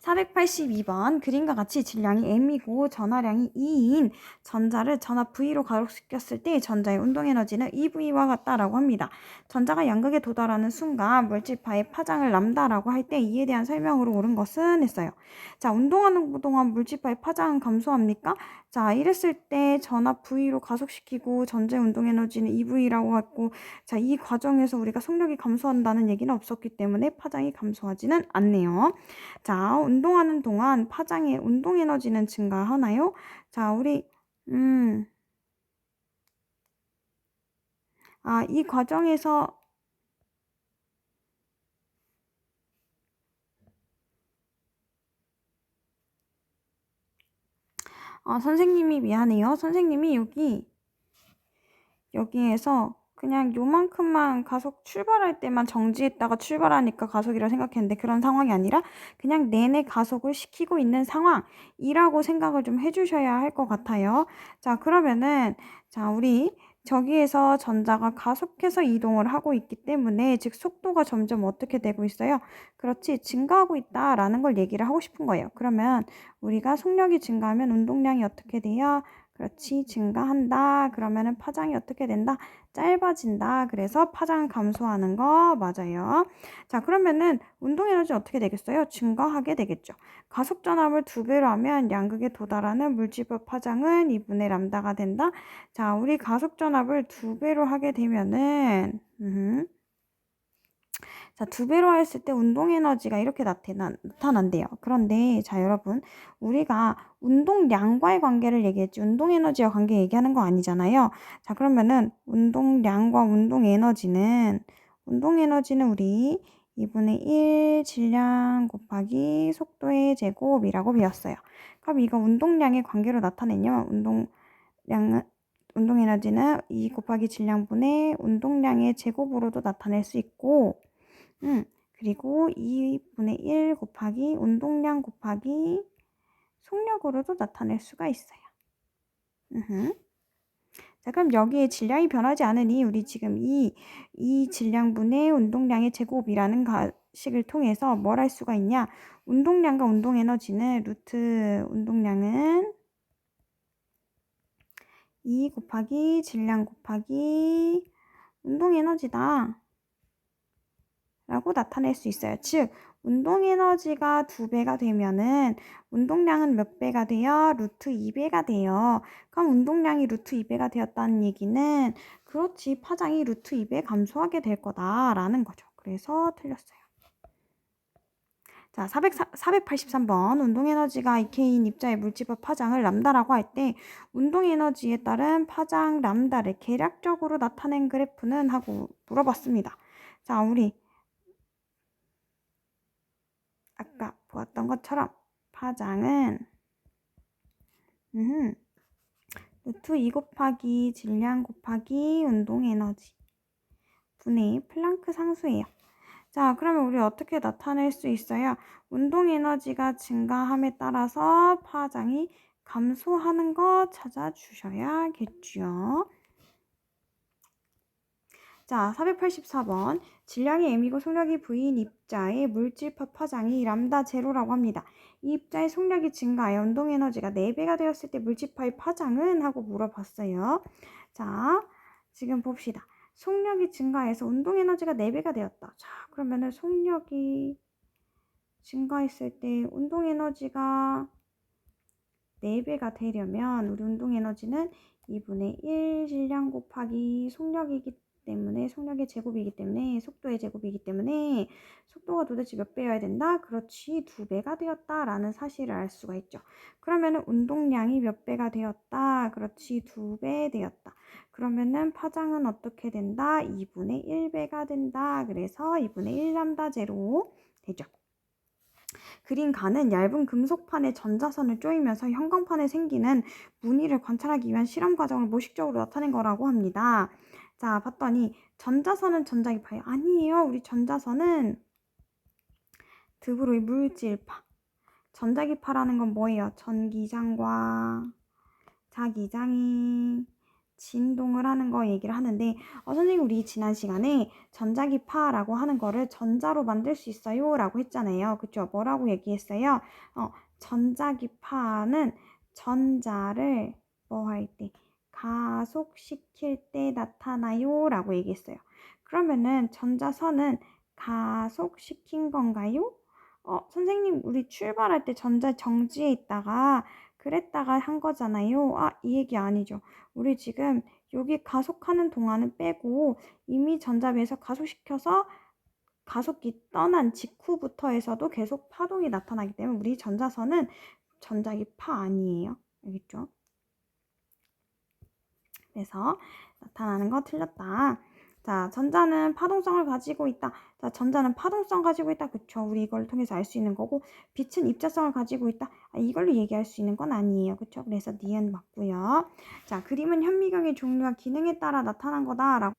482번 그림과 같이 질량이 m이고 전하량이 2인 전자를 전하 V로 가속시켰을 때 전자의 운동에너지는 EV와 같다라고 합니다. 전자가 양극에 도달하는 순간 물질파의 파장을 람다라고 할 때 이에 대한 설명으로 옳은 것은 했어요. 자, 운동하는 동안 물질파의 파장은 감소합니까? 자, 이랬을 때 전하 V로 가속시키고 전자의 운동에너지는 EV라고 했고, 자, 이 과정에서 우리가 속력이 감소한다는 얘기는 없었기 때문에 파장이 감소하지는 않네요. 자, 운동하는 동안 파장의 운동 에너지는 증가하나요? 자, 우리 이 과정에서 선생님이 미안해요. 선생님이 여기에서 그냥 요만큼만 가속 출발할 때만 정지했다가 출발하니까 가속이라고 생각했는데 그런 상황이 아니라 그냥 내내 가속을 시키고 있는 상황이라고 생각을 좀 해주셔야 할 것 같아요. 자, 그러면은 자, 우리 저기에서 전자가 가속해서 이동을 하고 있기 때문에 즉 속도가 점점 어떻게 되고 있어요? 그렇지, 증가하고 있다라는 걸 얘기를 하고 싶은 거예요. 그러면 우리가 속력이 증가하면 운동량이 어떻게 돼요? 그렇지, 증가한다. 그러면은 파장이 어떻게 된다? 짧아진다. 그래서 파장 감소하는 거 맞아요. 자, 그러면은 운동 에너지 어떻게 되겠어요? 증가하게 되겠죠. 가속 전압을 2배로 하면 양극에 도달하는 물질법 파장은 2분의 람다가 된다. 자, 우리 가속 전압을 2배로 하게 되면은 자, 2배로 했을 때 운동 에너지가 이렇게 나타난대요. 그런데 자, 여러분, 우리가 운동량과의 관계를 얘기했지 운동 에너지와 관계 얘기하는 거 아니잖아요. 자, 그러면은 운동량과 운동 에너지는 우리 2분의 1 질량 곱하기 속도의 제곱이라고 배웠어요. 그럼 이거 운동량의 관계로 나타내면 운동 에너지는 2 곱하기 질량분의 운동량의 제곱으로도 나타낼 수 있고 그리고 2분의 1 곱하기 운동량 곱하기 속력으로도 나타낼 수가 있어요. 자, 그럼 여기에 질량이 변하지 않으니 우리 지금 이 질량분의 운동량의 제곱이라는 식을 통해서 뭘 할 수가 있냐? 운동량과 운동 에너지는 루트 운동량은 2 곱하기 질량 곱하기 운동 에너지다 라고 나타낼 수 있어요. 즉, 운동 에너지가 2배가 되면은 운동량은 몇 배가 돼요? 루트 2배가 돼요. 그럼 운동량이 루트 2배가 되었다는 얘기는 그렇지, 파장이 루트 2배 감소하게 될 거다라는 거죠. 그래서 틀렸어요. 자, 483번 운동 에너지가 EK인 입자의 물질법 파장을 람다라고 할 때 운동 에너지에 따른 파장 람다를 계략적으로 나타낸 그래프는 하고 물어봤습니다. 자, 우리 아까 보았던 것처럼 파장은 루트 2 곱하기 질량 곱하기 운동 에너지 분의 플랑크 상수예요. 자, 그러면 우리 어떻게 나타낼 수 있어요? 운동 에너지가 증가함에 따라서 파장이 감소하는 거 찾아주셔야겠죠. 자, 484번. 질량이 m이고 속력이 v인 입자의 물질파 파장이 람다 제로라고 합니다. 이 입자의 속력이 증가하여 운동 에너지가 4배가 되었을 때 물질파의 파장은? 하고 물어봤어요. 자, 지금 봅시다. 속력이 증가해서 운동 에너지가 4배가 되었다. 자, 그러면은 속력이 증가했을 때 운동 에너지가 4배가 되려면 우리 운동 에너지는 2분의 1 질량 곱하기 속력이기 때문에 속력의 제곱이기 때문에 속도의 제곱이기 때문에 속도가 도대체 몇 배여야 된다? 그렇지, 2배가 되었다라는 사실을 알 수가 있죠. 그러면은 운동량이 몇 배가 되었다? 그렇지, 2배 되었다. 그러면은 파장은 어떻게 된다? 2분의 1배가 된다. 그래서 2분의 1 람다 제로 되죠. 그린 가는 얇은 금속판에 전자선을 쪼이면서 형광판에 생기는 무늬를 관찰하기 위한 실험 과정을 모식적으로 나타낸 거라고 합니다. 자, 봤더니 전자선은 전자기파예요. 아니에요. 우리 전자선은 드브로이 물질파. 전자기파라는 건 뭐예요? 전기장과 자기장이 진동을 하는 거 얘기를 하는데 선생님 우리 지난 시간에 전자기파라고 하는 거를 전자로 만들 수 있어요 라고 했잖아요. 그쵸? 뭐라고 얘기했어요? 전자기파는 전자를 뭐 할 때? 가속시킬 때 나타나요 라고 얘기했어요. 그러면은 전자선은 가속시킨 건가요? 선생님 우리 출발할 때 전자 정지에 있다가 그랬다가 한 거잖아요. 이 얘기 아니죠. 우리 지금 여기 가속하는 동안은 빼고 이미 전자배에서 가속시켜서 가속기 떠난 직후부터 해서도 계속 파동이 나타나기 때문에 우리 전자선은 전자기파 아니에요. 알겠죠? 그래서 나타나는 거 틀렸다. 자, 전자는 파동성을 가지고 있다. 자, 전자는 파동성 가지고 있다. 그쵸? 우리 이걸 통해서 알 수 있는 거고 빛은 입자성을 가지고 있다. 이걸로 얘기할 수 있는 건 아니에요. 그쵸? 그래서 니은 맞고요. 자, 그림은 현미경의 종류와 기능에 따라 나타난 거다라고.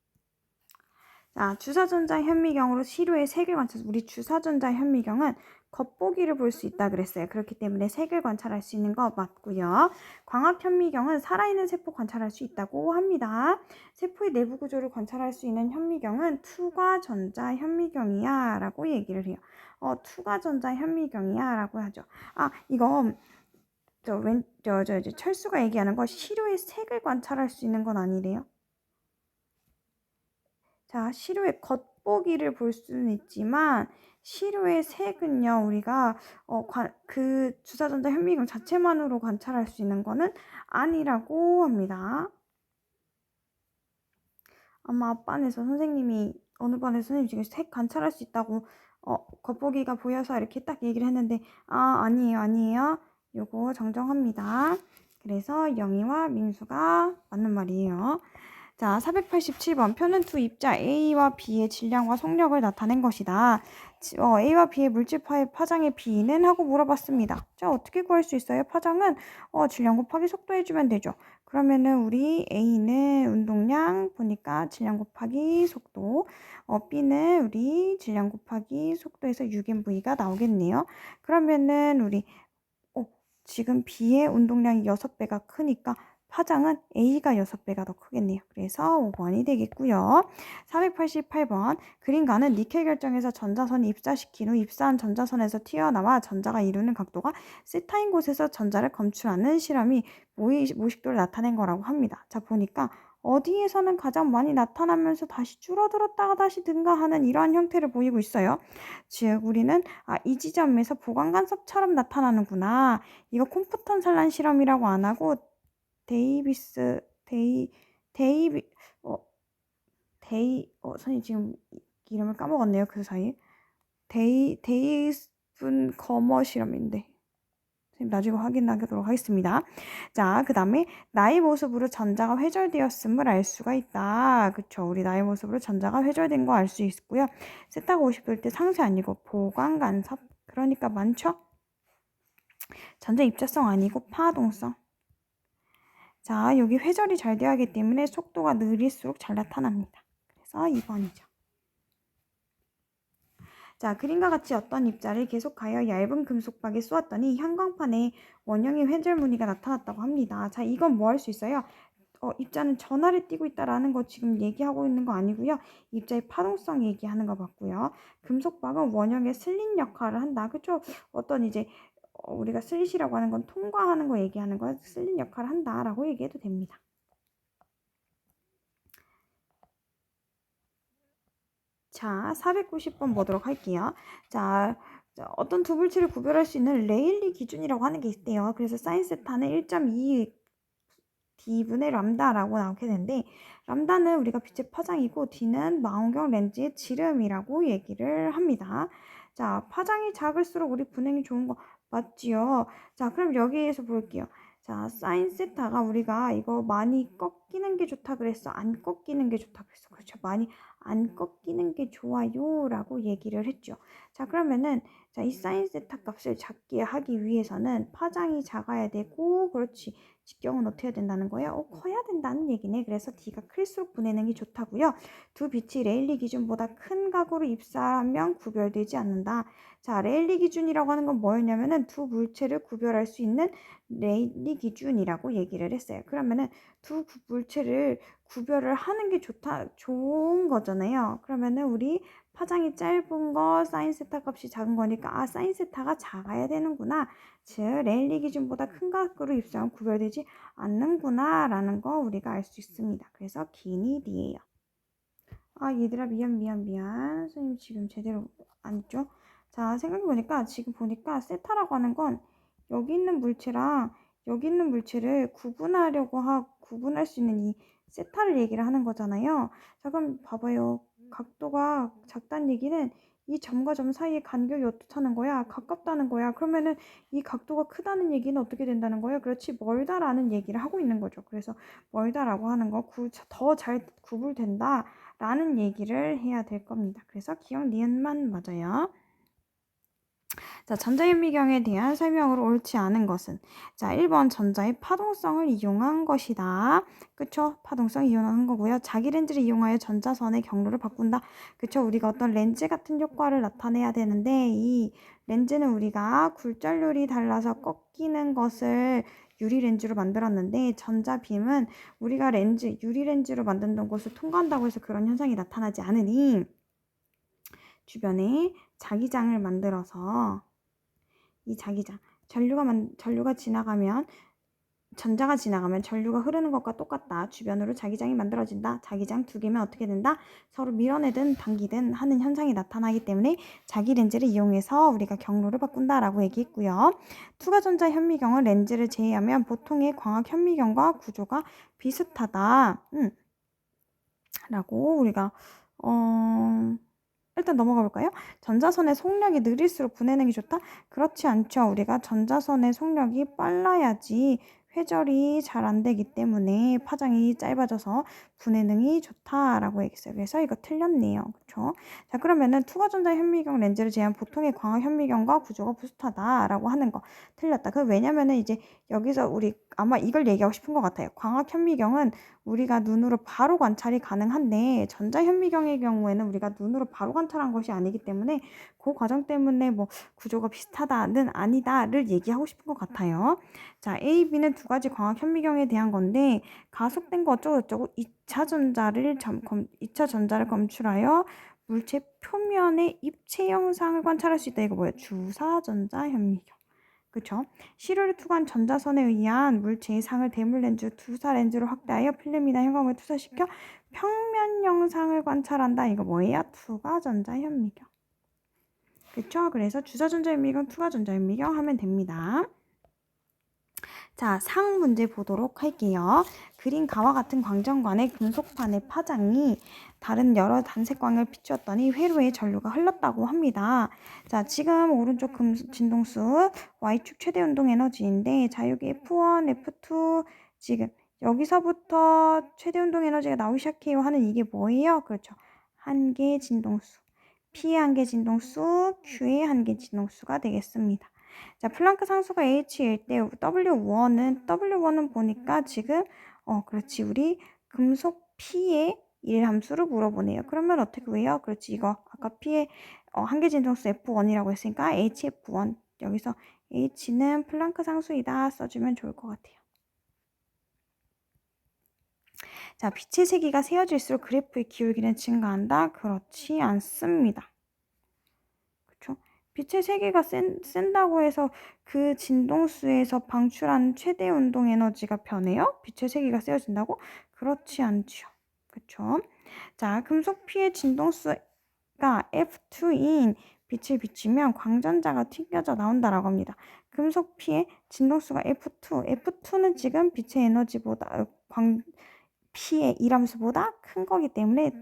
자, 주사전자 현미경으로 시료의 색을 관찰. 우리 주사전자 현미경은 겉보기를 볼 수 있다 그랬어요. 그렇기 때문에 색을 관찰할 수 있는 거 맞고요. 광학 현미경은 살아있는 세포 관찰할 수 있다고 합니다. 세포의 내부 구조를 관찰할 수 있는 현미경은 투과전자 현미경이야 라고 얘기를 해요. 투과전자 현미경이야 라고 하죠. 이거 철수가 얘기하는 거 시료의 색을 관찰할 수 있는 건 아니래요. 자, 시료의 겉보기를 볼 수는 있지만 시료의 색은요, 우리가 그 주사전자 현미경 자체만으로 관찰할 수 있는 거는 아니라고 합니다. 아마 앞반에서 선생님이 어느 반에서 선생님 지금 색 관찰할 수 있다고 겉보기가 보여서 이렇게 딱 얘기를 했는데 아니에요. 요거 정정합니다. 그래서 영희와 민수가 맞는 말이에요. 자, 487번 표는 두 입자 A와 B의 질량과 속력을 나타낸 것이다. A와 B의 물질파의 파장의 B는? 하고 물어봤습니다. 자, 어떻게 구할 수 있어요? 파장은 질량 곱하기 속도 해주면 되죠. 그러면은 우리 A는 운동량 보니까 질량 곱하기 속도, B는 우리 질량 곱하기 속도에서 6nV가 나오겠네요. 그러면은 우리 지금 B의 운동량이 6배가 크니까 파장은 A가 6배가 더 크겠네요. 그래서 5번이 되겠고요. 488번 그림가는 니켈 결정에서 전자선이 입사시킨 후 입사한 전자선에서 튀어나와 전자가 이루는 각도가 세타인 곳에서 전자를 검출하는 실험이 모식도를 나타낸 거라고 합니다. 자, 보니까 어디에서는 가장 많이 나타나면서 다시 줄어들었다가 다시 증가하는 이러한 형태를 보이고 있어요. 즉 우리는 이 지점에서 보관간섭처럼 나타나는구나. 이거 콤프턴 산란 실험이라고 안 하고 선생님 지금 이름을 까먹었네요. 그 사이에. 데이스분 거머 실험인데. 선생님 나중에 확인하도록 하겠습니다. 자, 그 다음에 나의 모습으로 전자가 회절되었음을 알 수가 있다. 그쵸? 우리 나의 모습으로 전자가 회절된 거 알 수 있고요. 세타가 50도일 때 상쇄 아니고 보관 간섭. 그러니까 많죠? 전자 입자성 아니고 파동성. 자, 여기 회절이 잘 되어야 하기 때문에 속도가 느릴수록 잘 나타납니다. 그래서 2번이죠. 자, 그림과 같이 어떤 입자를 계속하여 얇은 금속박에 쏘았더니 형광판에 원형의 회절 무늬가 나타났다고 합니다. 자, 이건 뭐 할 수 있어요? 입자는 전하를 띠고 있다라는 거 지금 얘기하고 있는 거 아니고요. 입자의 파동성 얘기하는 거 맞고요. 금속박은 원형의 슬릿 역할을 한다. 그쵸? 어떤 이제 우리가 슬릿이라고 하는 건 통과하는 거 얘기하는 거 슬릿 역할을 한다라고 얘기해도 됩니다. 자, 490번 보도록 할게요. 자, 어떤 두 물체를 구별할 수 있는 레일리 기준이라고 하는 게 있대요. 그래서 사인 세타는 1.2 D분의 람다라고 나오게 되는데, 람다는 우리가 빛의 파장이고 D는 망원경 렌즈의 지름이라고 얘기를 합니다. 자, 파장이 작을수록 우리 분행이 좋은 거 맞지요? 자, 그럼 여기에서 볼게요. 자, 사인 세타가 우리가 이거 많이 꺾이는 게 좋다 그랬어? 안 꺾이는 게 좋다 그랬어? 그렇죠. 많이 안 꺾이는 게 좋아요 라고 얘기를 했죠. 자, 그러면은 자, 이 사인 세타 값을 작게 하기 위해서는 파장이 작아야 되고, 그렇지. 직경은 어떻게 해야 된다는 거예요? 커야 된다는 얘기네. 그래서 D가 클수록 분해는 게 좋다고요. 두 빛이 레일리 기준보다 큰 각으로 입사하면 구별되지 않는다. 자, 레일리 기준이라고 하는 건 뭐였냐면은 두 물체를 구별할 수 있는 레일리 기준이라고 얘기를 했어요. 그러면은 두 물체를 구별을 하는 게 좋은 거잖아요. 그러면은 우리 파장이 짧은 거 사인 세타 값이 작은 거니까 사인 세타가 작아야 되는구나. 즉 레일리 기준보다 큰 각으로 입사하면 구별되지 않는구나 라는 거 우리가 알 수 있습니다. 그래서 기니 D예요. 얘들아 미안. 선생님 지금 제대로 안 했죠? 자, 생각해보니까 지금 보니까 세타라고 하는 건 여기 있는 물체랑 여기 있는 물체를 구분할 수 있는 이 세타를 얘기를 하는 거잖아요. 자, 그럼 봐봐요. 각도가 작다는 얘기는 이 점과 점 사이의 간격이 어떻다는 거야? 가깝다는 거야. 그러면은 이 각도가 크다는 얘기는 어떻게 된다는 거예요? 그렇지, 멀다라는 얘기를 하고 있는 거죠. 그래서 멀다라고 하는 거 더 잘 구분된다 라는 얘기를 해야 될 겁니다. 그래서 기억 니은만 맞아요. 자, 전자현미경에 대한 설명으로 옳지 않은 것은 자, 1번 전자의 파동성을 이용한 것이다. 그쵸? 파동성 이용한 거고요. 자기 렌즈를 이용하여 전자선의 경로를 바꾼다. 그쵸? 우리가 어떤 렌즈 같은 효과를 나타내야 되는데 이 렌즈는 우리가 굴절률이 달라서 꺾이는 것을 유리렌즈로 만들었는데 전자빔은 우리가 유리렌즈로 만든 것을 통과한다고 해서 그런 현상이 나타나지 않으니 주변에 자기장을 만들어서 이 자기장, 전류가 지나가면 전자가 지나가면 전류가 흐르는 것과 똑같다. 주변으로 자기장이 만들어진다. 자기장 두 개면 어떻게 된다? 서로 밀어내든 당기든 하는 현상이 나타나기 때문에 자기 렌즈를 이용해서 우리가 경로를 바꾼다라고 얘기했고요. 투과전자 현미경은 렌즈를 제외하면 보통의 광학 현미경과 구조가 비슷하다. 라고 우리가 일단 넘어가 볼까요? 전자선의 속력이 느릴수록 분해능이 좋다? 그렇지 않죠. 우리가 전자선의 속력이 빨라야지 회절이 잘 안 되기 때문에 파장이 짧아져서 분해능이 좋다라고 얘기했어요. 그래서 이거 틀렸네요. 그렇죠? 자, 그러면은 투과전자 현미경 렌즈를 제한 보통의 광학 현미경과 구조가 비슷하다라고 하는 거 틀렸다. 왜냐면은 이제 여기서 우리 아마 이걸 얘기하고 싶은 것 같아요. 광학 현미경은 우리가 눈으로 바로 관찰이 가능한데 전자현미경의 경우에는 우리가 눈으로 바로 관찰한 것이 아니기 때문에 그 과정 때문에 뭐 구조가 비슷하다는 아니다를 얘기하고 싶은 것 같아요. 자, A, B는 두 가지 광학 현미경에 대한 건데 가속된 거 어쩌고저쩌고 2차 전자를 검출하여 물체 표면의 입체 영상을 관찰할 수 있다. 이거 뭐예요? 주사전자 현미경. 그쵸? 시료를 투과한 전자선에 의한 물체의 상을 대물 렌즈, 투사 렌즈로 확대하여 필름이나 형광을 투사시켜 평면 영상을 관찰한다. 이거 뭐예요? 투과전자 현미경. 그쵸? 그래서 주사전자 현미경, 투과전자 현미경 하면 됩니다. 자, 상 문제 보도록 할게요. 그림가와 같은 광전관의 금속판의 파장이 다른 여러 단색광을 비추었더니 회로에 전류가 흘렀다고 합니다. 자, 지금 오른쪽 진동수 Y축 최대 운동 에너지인데 자유기 F1, F2 지금 여기서부터 최대 운동 에너지가 나오기 시작해요 하는 이게 뭐예요? 그렇죠. 한계 진동수. P의 한계 진동수, Q의 한계 진동수가 되겠습니다. 자, 플랑크 상수가 H일 때 W1은 보니까 지금 그렇지. 우리 금속 P의 1 함수를 물어보네요. 그러면 어떻게 구해요? 그렇지, 이거 아까 P의 한계 진동수 F1이라고 했으니까 HF1 여기서 H는 플랑크 상수이다 써주면 좋을 것 같아요. 자, 빛의 세기가 세어질수록 그래프의 기울기는 증가한다? 그렇지 않습니다. 그렇죠? 빛의 세기가 센다고 해서 그 진동수에서 방출하는 최대 운동 에너지가 변해요? 빛의 세기가 세어진다고? 그렇지 않죠. 그렇죠? 자, 금속 P의 진동수가 F2인 빛을 비추면 광전자가 튕겨져 나온다라고 합니다. 금속 P의 진동수가 F2는 지금 빛의 에너지보다 P의 일함수보다 큰 거기 때문에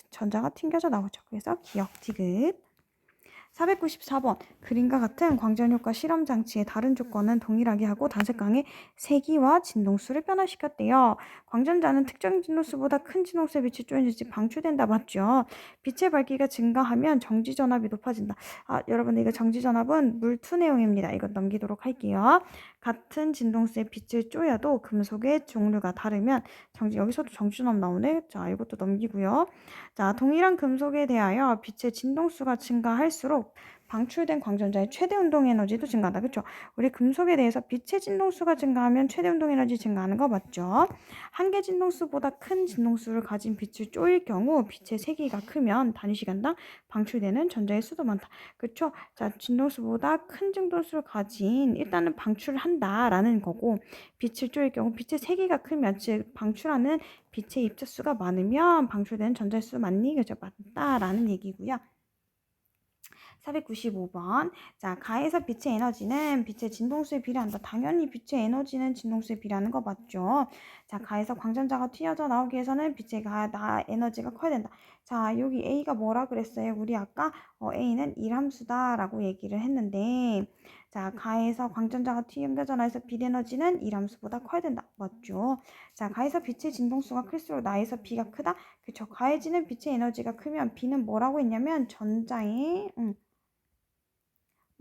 전자가 튕겨져 나오죠. 그래서 기억 디귿. 494번 그림과 같은 광전효과 실험장치의 다른 조건은 동일하게 하고 단색강의 세기와 진동수를 변화시켰대요. 광전자는 특정 진동수보다 큰 진동수의 빛이 쪼여지지 방출된다 맞죠? 빛의 밝기가 증가하면 정지전압이 높아진다. 여러분 이거 정지전압은 물투 내용입니다. 이거 넘기도록 할게요. 같은 진동수의 빛을 쪼여도 금속의 종류가 다르면 여기서도 정지전압 나오네. 자, 이것도 넘기고요. 자, 동일한 금속에 대하여 빛의 진동수가 증가할수록 방출된 광전자의 최대 운동 에너지도 증가한다. 그렇죠? 우리 금속에 대해서 빛의 진동수가 증가하면 최대 운동 에너지 증가하는 거 맞죠? 한계 진동수보다 큰 진동수를 가진 빛을 쪼일 경우 빛의 세기가 크면 단위 시간당 방출되는 전자의 수도 많다. 그렇죠? 자, 진동수보다 큰 진동수를 가진 일단은 방출을 한다라는 거고 빛을 쪼일 경우 빛의 세기가 크면 즉 방출하는 빛의 입자수가 많으면 방출되는 전자의 수 많니? 그죠? 맞다라는 얘기고요. 495번. 자, 가에서 빛의 에너지는 빛의 진동수에 비례한다. 당연히 빛의 에너지는 진동수에 비례하는 거 맞죠? 자, 가에서 광전자가 튀어져 나오기 위해서는 빛의 에너지가 커야 된다. 자, 여기 A가 뭐라 그랬어요? 우리 아까 A는 일함수다라고 얘기를 했는데 자, 가에서 광전자가 튀어져 나와서 빛 에너지는 일함수보다 커야 된다. 맞죠? 자, 가에서 빛의 진동수가 클수록 나에서 B가 크다. 그쵸? 가해지는 빛의 에너지가 크면 B는 뭐라고 했냐면 전자의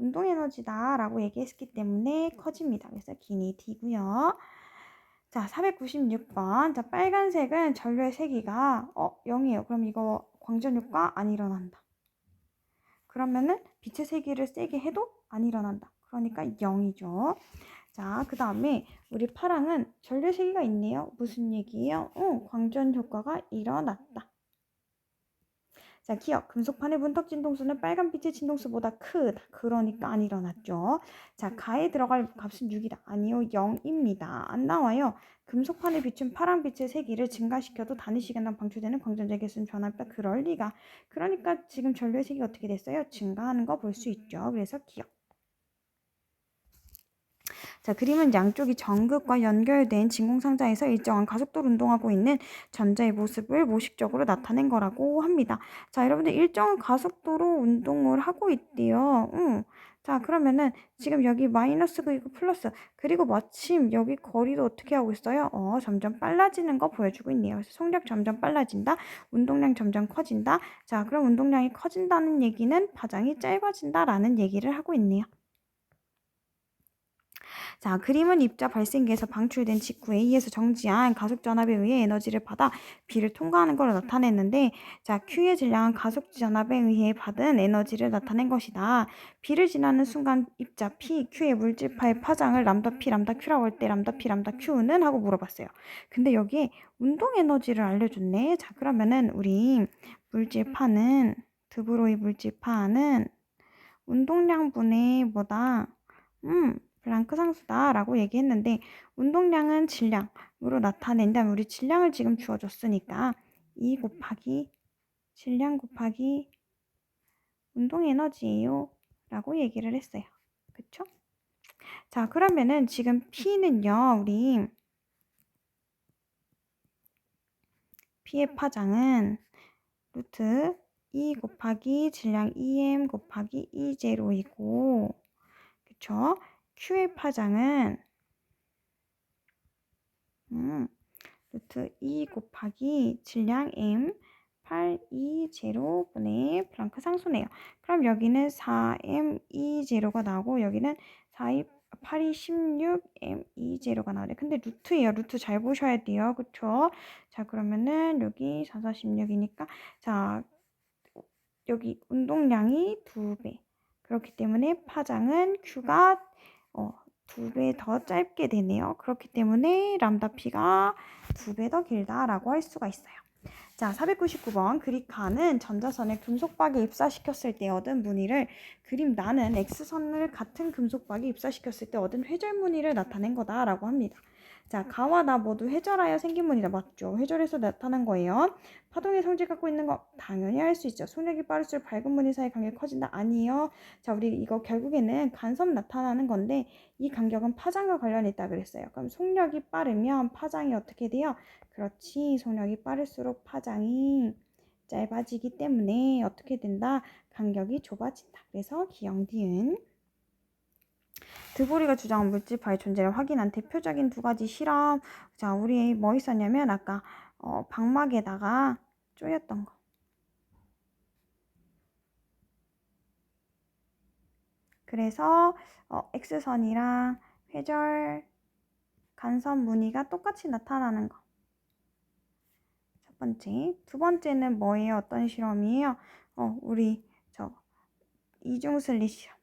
운동 에너지다 라고 얘기했기 때문에 커집니다. 그래서 기니 D고요. 자, 496번. 자, 빨간색은 전류의 세기가 0이에요. 그럼 이거 광전효과 안 일어난다. 그러면은 빛의 세기를 세게 해도 안 일어난다. 그러니까 0이죠. 자, 그 다음에 우리 파랑은 전류의 세기가 있네요. 무슨 얘기예요? 광전효과가 일어났다. 자, 기억. 금속판의 문턱 진동수는 빨간빛의 진동수보다 크다. 그러니까 안 일어났죠. 자, 가에 들어갈 값은 6이다. 아니요, 0입니다. 안 나와요. 금속판에 비춘 파란빛의 세기를 증가시켜도 단위 시간당 방출되는 광전자 개수는 변화없다. 그럴 리가. 그러니까 지금 전류의 세기가 어떻게 됐어요? 증가하는 거 볼 수 있죠. 그래서 기억. 자, 그림은 양쪽이 전극과 연결된 진공상자에서 일정한 가속도로 운동하고 있는 전자의 모습을 모식적으로 나타낸 거라고 합니다. 자, 여러분들 일정한 가속도로 운동을 하고 있대요. 자, 그러면은 지금 여기 마이너스 그리고 플러스 그리고 마침 여기 거리도 어떻게 하고 있어요? 점점 빨라지는 거 보여주고 있네요. 그래서 속력 점점 빨라진다. 운동량 점점 커진다. 자, 그럼 운동량이 커진다는 얘기는 파장이 짧아진다라는 얘기를 하고 있네요. 자, 그림은 입자 발생기에서 방출된 직후 A에서 정지한 가속전압에 의해 에너지를 받아 B를 통과하는 걸 나타냈는데 자, Q의 질량은 가속전압에 의해 받은 에너지를 나타낸 것이다. B를 지나는 순간 입자 P, Q의 물질파의 파장을 람다 P, 람다 Q라고 할 때 람다 P, 람다 Q는 하고 물어봤어요. 근데 여기에 운동 에너지를 알려줬네. 자, 그러면은 우리 물질파는 드브로이 물질파는 운동량분의 뭐다? 플랑크 상수다라고 얘기했는데 운동량은 질량으로 나타낸다면 우리 질량을 지금 주어줬으니까 2 곱하기 질량 곱하기 운동 에너지예요 라고 얘기를 했어요. 그쵸? 자, 그러면은 지금 P는요, 우리 P의 파장은 루트 2 곱하기 질량 2m 곱하기 2제로이고 그쵸? Q의 파장은 루트 2 곱하기 질량 m 820분의 플랑크 상수네요. 그럼 여기는 4m20가 나오고 여기는 4 2 8이 16, M20가 나오네. 근데 루트예요. 루트 잘 보셔야 돼요. 그쵸? 자, 그러면은 여기 4, 4, 16이니까 자, 여기 운동량이 2배. 그렇기 때문에 파장은 Q가 2배 더 짧게 되네요. 그렇기 때문에 람다 P가 2배 더 길다라고 할 수가 있어요. 자, 499번 그리카는 전자선을 금속박에 입사시켰을 때 얻은 무늬를 그림 나는 X선을 같은 금속박에 입사시켰을 때 얻은 회절 무늬를 나타낸 거다라고 합니다. 자, 가와 나 모두 회절하여 생긴 무늬다. 맞죠? 회절해서 나타난 거예요. 파동의 성질 갖고 있는 거 당연히 할 수 있죠. 속력이 빠를수록 밝은 무늬 사이 간격이 커진다. 아니요. 자, 우리 이거 결국에는 간섭 나타나는 건데 이 간격은 파장과 관련이 있다 그랬어요. 그럼 속력이 빠르면 파장이 어떻게 돼요? 그렇지. 속력이 빠를수록 파장이 짧아지기 때문에 어떻게 된다? 간격이 좁아진다. 그래서 기역 니은. 드보리가 주장한 물질파의 존재를 확인한 대표적인 2가지 실험. 자, 우리 뭐 있었냐면 아까 방막에다가 쪼였던 거. 그래서 X선이랑 회절 간섭 무늬가 똑같이 나타나는 거. 첫 번째. 두 번째는 뭐예요? 어떤 실험이에요? 우리 이중슬릿 실험.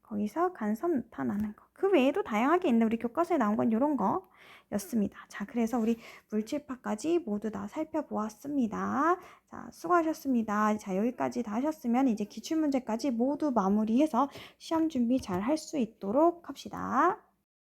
거기서 간섭 나타나는 거. 그 외에도 다양하게 있는데 우리 교과서에 나온 건 이런 거였습니다. 자, 그래서 우리 물질파까지 모두 다 살펴보았습니다. 자, 수고하셨습니다. 자, 여기까지 다 하셨으면 이제 기출문제까지 모두 마무리해서 시험 준비 잘 할 수 있도록 합시다.